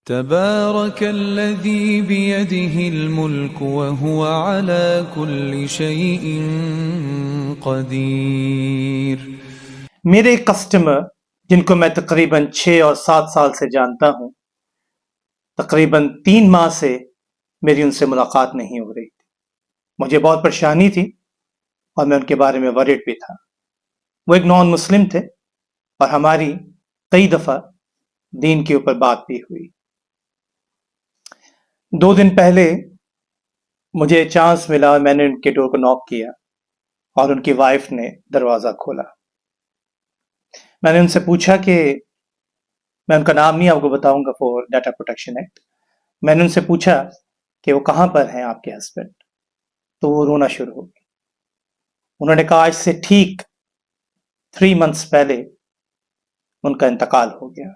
تبارك الذي بيده الملك وهو على كل شيء قدير۔ میرے کسٹمر جن کو میں تقریباً 6 اور 7 سال سے جانتا ہوں، تقریباً 3 ماہ سے میری ان سے ملاقات نہیں ہو رہی تھی۔ مجھے بہت پریشانی تھی اور میں ان کے بارے میں ورڈ بھی تھا۔ وہ ایک نان مسلم تھے اور ہماری کئی دفعہ دین کے اوپر بات بھی ہوئی۔ 2 دن پہلے مجھے چانس ملا اور میں نے ان کے ڈور کو ناک کیا اور ان کی وائف نے دروازہ کھولا۔ میں نے ان سے پوچھا کہ میں ان کا نام نہیں آپ کو بتاؤں گا فور ڈیٹا پروٹیکشن ایکٹ۔ میں نے ان سے پوچھا کہ وہ کہاں پر ہیں آپ کے ہسبینڈ، تو وہ رونا شروع ہو گئی۔ انہوں نے کہا آج سے ٹھیک 3 منتھس پہلے ان کا انتقال ہو گیا۔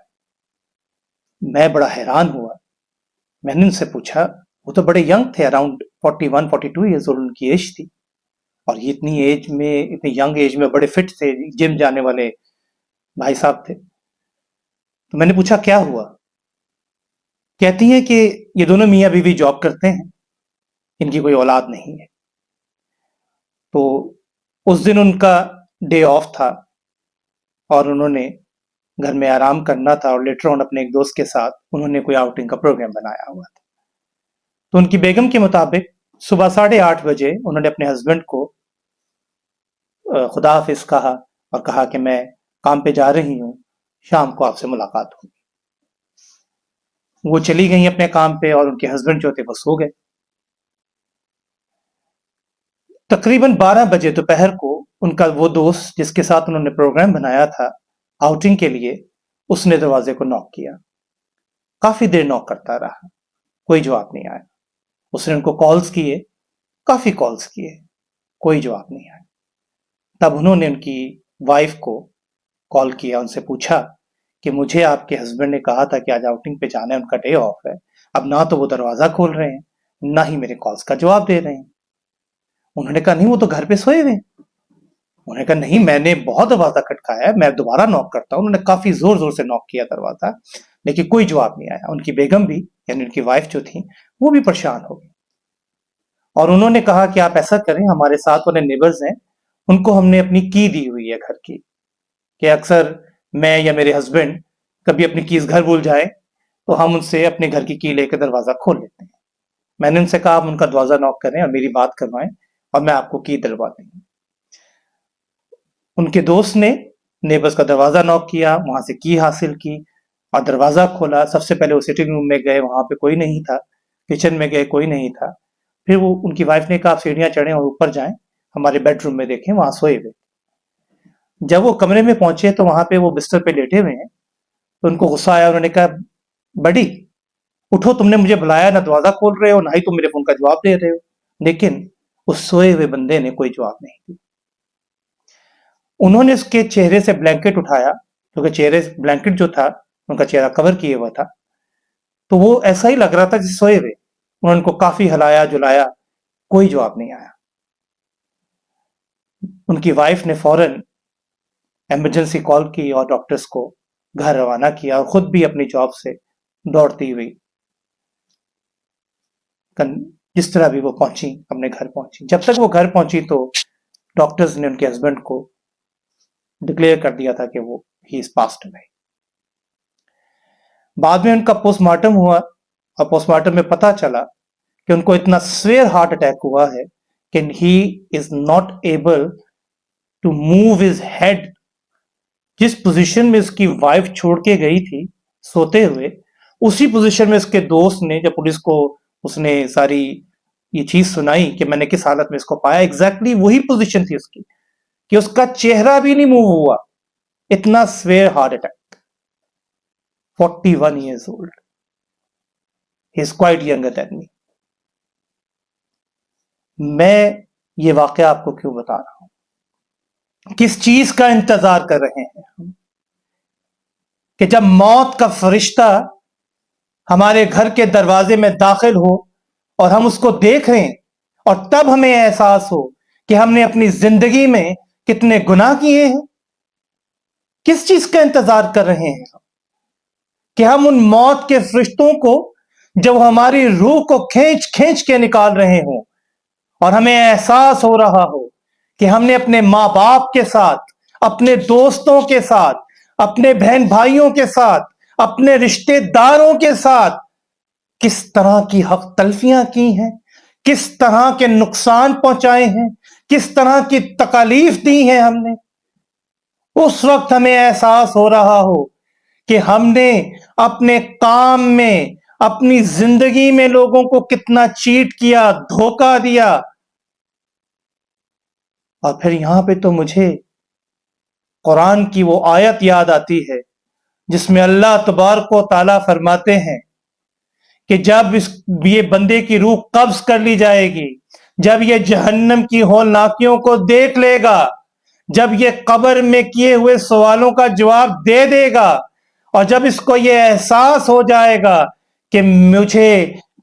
میں بڑا حیران ہوا۔ میں نے ان سے پوچھا، وہ تو بڑے ینگ تھے، اراؤنڈ 41-42 ایئرز اولڈ ان کی ایج تھی، اور یہ اتنی ینگ ایج میں بڑے فٹ تھے، جم جانے والے بھائی صاحب تھے۔ تو میں نے پوچھا کیا ہوا؟ کہتی ہیں کہ یہ دونوں میاں بیوی جاب کرتے ہیں، ان کی کوئی اولاد نہیں ہے۔ تو اس دن ان کا ڈے آف تھا اور انہوں نے گھر میں آرام کرنا تھا، اور لیٹر آن اپنے ایک دوست کے ساتھ انہوں نے کوئی آؤٹنگ کا پروگرام بنایا ہوا تھا۔ تو ان کی بیگم کے مطابق صبح 8:30 بجے انہوں نے اپنے ہسبینڈ کو خدا حافظ کہا اور کہا کہ میں کام پہ جا رہی ہوں، شام کو آپ سے ملاقات ہوگی۔ وہ چلی گئیں اپنے کام پہ اور ان کے ہسبینڈ جو تھے وہ سو گئے۔ تقریباً 12 بجے دوپہر کو ان کا وہ دوست جس کے ساتھ انہوں نے پروگرام بنایا تھا آؤٹنگ کے لیے، اس نے دروازے کو ناک کیا۔ کافی دیر ناک کرتا رہا، کوئی جواب نہیں آیا۔ اس نے ان کو کالز کیے، کافی کالز کیے، کوئی جواب نہیں آیا۔ تب انہوں نے ان کی وائف کو کال کیا، ان سے پوچھا کہ مجھے آپ کے ہسبینڈ نے کہا تھا کہ آج آؤٹنگ پہ جانا ہے، ان کا ڈے آف ہے، اب نہ تو وہ دروازہ کھول رہے ہیں نہ ہی میرے کالز کا جواب دے رہے ہیں۔ انہوں نے کہا نہیں، وہ تو گھر پہ سوئے ہوئے ہیں۔ انہوں نے کہا نہیں، میں نے بہت دروازہ کھٹکایا ہے، میں دوبارہ ناک کرتا ہوں۔ انہوں نے کافی زور زور سے ناک کیا دروازہ، لیکن کوئی جواب نہیں آیا۔ ان کی بیگم بھی، یعنی ان کی وائف جو تھی، وہ بھی پریشان ہو گئی، اور انہوں نے کہا کہ آپ ایسا کریں، ہمارے ساتھ والے نیبرز ہیں، ان کو ہم نے اپنی کی دی ہوئی ہے گھر کی، کہ اکثر میں یا میرے ہسبینڈ کبھی اپنی کیز گھر بھول جائیں تو ہم ان سے اپنے گھر کی کی لے کے دروازہ کھول لیتے ہیں۔ میں نے ان سے کہا آپ ان کا دروازہ ناک کریں اور میری بات کروائیں اور میں آپ کو کی دلوا دیں گی۔ ان کے دوست نے نیبرز کا دروازہ ناک کیا، وہاں سے کی حاصل کی اور دروازہ کھولا۔ سب سے پہلے وہ سٹنگ روم میں گئے، وہاں پہ کوئی نہیں تھا۔ کچن میں گئے، کوئی نہیں تھا۔ پھر وہ ان کی وائف نے کہا آپ سیڑھیاں چڑھیں اور اوپر جائیں، ہمارے بیڈ روم میں دیکھیں، وہاں سوئے ہوئے۔ جب وہ کمرے میں پہنچے تو وہاں پہ وہ بستر پہ لیٹے ہوئے ہیں، تو ان کو غصہ آیا۔ انہوں نے کہا بڑی اٹھو، تم نے مجھے بلایا، نہ دروازہ کھول رہے ہو نہ ہی تم میرے فون کا جواب دے رہے ہو۔ لیکن اس سوئے ہوئے بندے نے کوئی جواب نہیں دیا۔ انہوں نے اس کے چہرے سے بلینکٹ اٹھایا، کیونکہ بلینکٹ جو تھا ان کا چہرہ کور کیے ہوا تھا، تو وہ ایسا ہی لگ رہا تھا جیسے سوئے ہوئے۔ انہوں نے ان کو کافی ہلایا جلایا، کوئی جواب نہیں آیا۔ ان کی وائف نے فوراً ایمرجنسی کال کی اور ڈاکٹرز کو گھر روانہ کیا، اور خود بھی اپنی جاب سے دوڑتی ہوئی جس طرح بھی وہ پہنچی اپنے گھر پہنچی۔ جب تک وہ گھر پہنچی تو ڈاکٹرز نے ان کے ہسبینڈ کو ڈکلیئر کر دیا تھا کہ وہ ہی از پاسڈ اوے۔ بعد میں ان کا پوسٹ مارٹم ہوا، اور پوسٹ مارٹم میں پتہ چلا کہ ان کو اتنا سویئر ہارٹ اٹیک ہوا ہے کہ he is not able to move his head. جس پوزیشن میں اس کی وائف چھوڑ کے گئی تھی سوتے ہوئے، اسی پوزیشن میں اس کے دوست نے، جب پولیس کو اس نے ساری یہ چیز سنائی کہ میں نے کس حالت میں اس کو پایا، ایگزیکٹلی وہی پوزیشن تھی اس کی، کہ اس کا چہرہ بھی نہیں موو ہوا، اتنا severe heart attack. 41 years old. He is quite younger than me. میں یہ واقعہ آپ کو کیوں بتا رہا ہوں؟ کس چیز کا انتظار کر رہے ہیں ہم؟ کہ جب موت کا فرشتہ ہمارے گھر کے دروازے میں داخل ہو اور ہم اس کو دیکھ رہے ہیں، اور تب ہمیں احساس ہو کہ ہم نے اپنی زندگی میں کتنے گناہ کیے ہیں۔ کس چیز کا انتظار کر رہے ہیں ہم؟ کہ ہم ان موت کے فرشتوں کو جب ہماری روح کو کھینچ کھینچ کے نکال رہے ہوں اور ہمیں احساس ہو رہا ہو کہ ہم نے اپنے ماں باپ کے ساتھ، اپنے دوستوں کے ساتھ، اپنے بہن بھائیوں کے ساتھ، اپنے رشتہ داروں کے ساتھ کس طرح کی حق تلفیاں کی ہیں، کس طرح کے نقصان پہنچائے ہیں، کس طرح کی تکالیف دی ہیں ہم نے، اس وقت ہمیں احساس ہو رہا ہو کہ ہم نے اپنے کام میں، اپنی زندگی میں لوگوں کو کتنا چیٹ کیا، دھوکہ دیا۔ اور پھر یہاں پہ تو مجھے قرآن کی وہ آیت یاد آتی ہے جس میں اللہ تبارک و تعالیٰ فرماتے ہیں کہ جب یہ بندے کی روح قبض کر لی جائے گی، جب یہ جہنم کی ہولناکیوں کو دیکھ لے گا، جب یہ قبر میں کیے ہوئے سوالوں کا جواب دے دے گا، اور جب اس کو یہ احساس ہو جائے گا کہ مجھے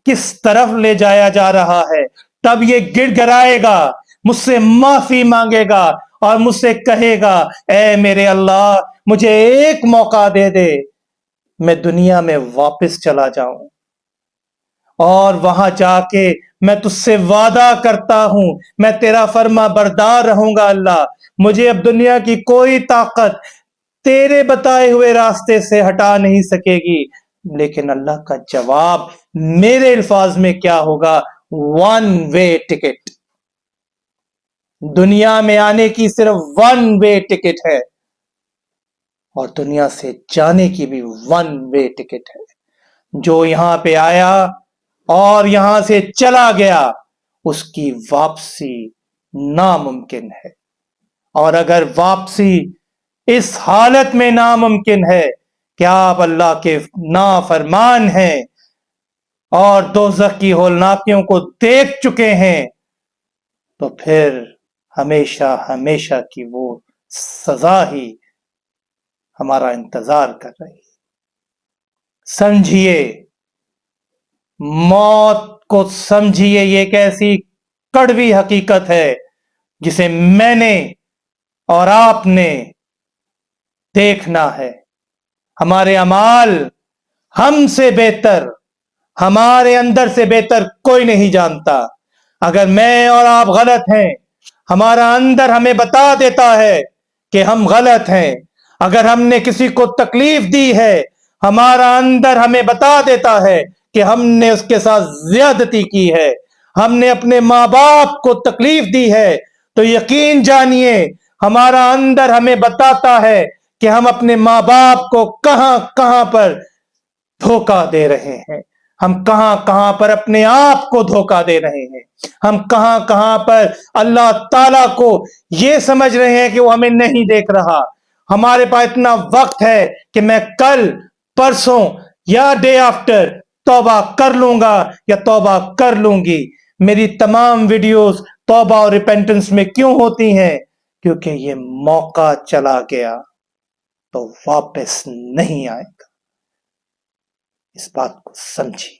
کس طرف لے جایا جا رہا ہے، تب یہ گڑ گڑائے گا، مجھ سے معافی مانگے گا اور مجھ سے کہے گا اے میرے اللہ مجھے ایک موقع دے دے، میں دنیا میں واپس چلا جاؤں اور وہاں جا کے میں تجھ سے وعدہ کرتا ہوں میں تیرا فرما بردار رہوں گا۔ اللہ مجھے اب دنیا کی کوئی طاقت تیرے بتائے ہوئے راستے سے ہٹا نہیں سکے گی، لیکن اللہ کا جواب میرے الفاظ میں کیا ہوگا؟ One way ticket. دنیا میں آنے کی صرف ون وے ٹکٹ ہے اور دنیا سے جانے کی بھی ون وے ٹکٹ ہے۔ جو یہاں پہ آیا اور یہاں سے چلا گیا اس کی واپسی ناممکن ہے، اور اگر واپسی اس حالت میں ناممکن ہے کہ آپ اللہ کے نافرمان ہیں اور دوزخ کی ہولناکیوں کو دیکھ چکے ہیں، تو پھر ہمیشہ ہمیشہ کی وہ سزا ہی ہمارا انتظار کر رہی ہے۔ سمجھیے موت کو، سمجھیے یہ ایک ایسی کڑوی حقیقت ہے جسے میں نے اور آپ نے دیکھنا ہے۔ ہمارے اعمال ہم سے بہتر، ہمارے اندر سے بہتر کوئی نہیں جانتا۔ اگر میں اور آپ غلط ہیں، ہمارا اندر ہمیں بتا دیتا ہے کہ ہم غلط ہیں۔ اگر ہم نے کسی کو تکلیف دی ہے، ہمارا اندر ہمیں بتا دیتا ہے کہ ہم نے اس کے ساتھ زیادتی کی ہے۔ ہم نے اپنے ماں باپ کو تکلیف دی ہے تو یقین جانیے ہمارا اندر ہمیں بتاتا ہے کہ ہم اپنے ماں باپ کو کہاں کہاں پر دھوکہ دے رہے ہیں، ہم کہاں کہاں پر اپنے آپ کو دھوکہ دے رہے ہیں، ہم کہاں کہاں پر اللہ تعالیٰ کو یہ سمجھ رہے ہیں کہ وہ ہمیں نہیں دیکھ رہا۔ ہمارے پاس اتنا وقت ہے کہ میں کل، پرسوں یا ڈے آفٹر توبہ کر لوں گا یا توبہ کر لوں گی۔ میری تمام ویڈیوز توبہ اور ریپینٹنس میں کیوں ہوتی ہیں؟ کیونکہ یہ موقع چلا گیا تو واپس نہیں آئے گا۔ اس بات کو سمجھیے۔